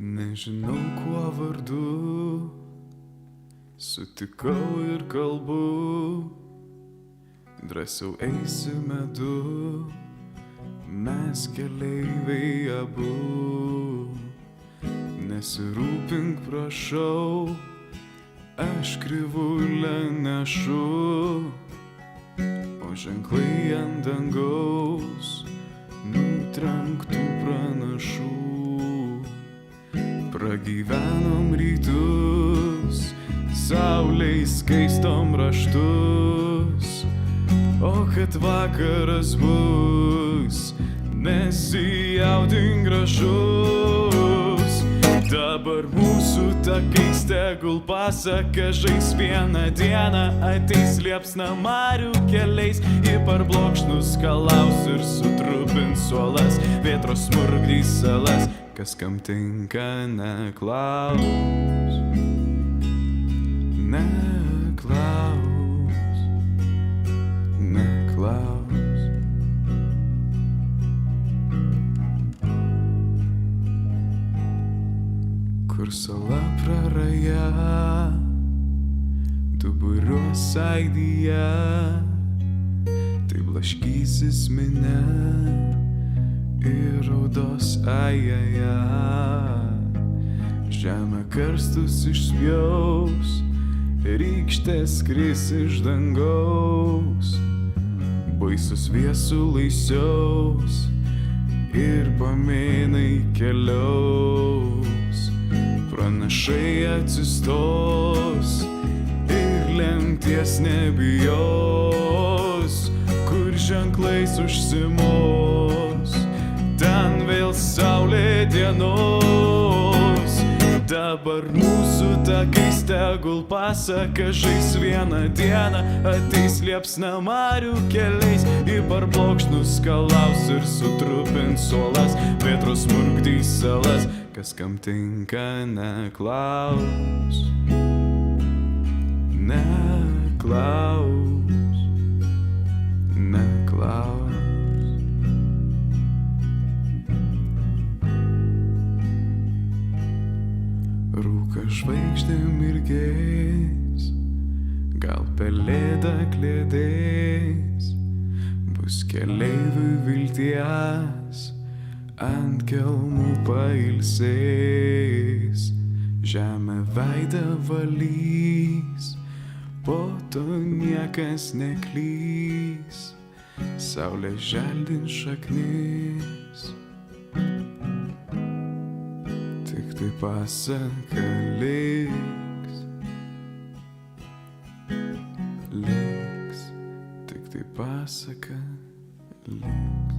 Nežinau kuo vardu, sutikau ir kalbu, drąsiau eisime du, mes keleiviai abu. Nesirūpink prašau, aš krivulę nešu, o ženklai ant dangaus nutrenktų pranašų. Pragyvenom rytus, saulei skaistom raštus, o kad vakaras bus, nesijaudink gražus. Dabar mūsų takais tegul pasaka žais, vieną dieną ateis liepsna marių keliais, į parblokšnus kalaus ir sutrupins suolas, vėtros smurgdys salas, kas kam tinka neklaus, neklaus, neklaus. Kur sala praraja, duburiuos aidyje, tai blaškysis minia ir raudos ajaja. Žemė karstus išspjaus, rykštės kris iš dangaus, baisus viesulai siaus ir pamėnai keliaus. Pranašai atsistos ir lemties nebijos, kur ženklais užsimos, ten vėl saulė dienos. Dabar mūsų takais tegul pasaka žais, vieną dieną ateis liepsna marių keliais, į parblokšnus kalaus ir sutrupins suolas, vėtros smurgdys salas, kas kam tinka neklaus, neklaus, neklaus. Rūkas žvaigždėm mirgės, gal pelėda klėdės, bus keleiviui vilties, ant kelmų pailsės. Žemė veidą valys, po to niekas neklys, saulė želdins šaknis, tik tai pasaka liks, liks, tik tai pasaka liks.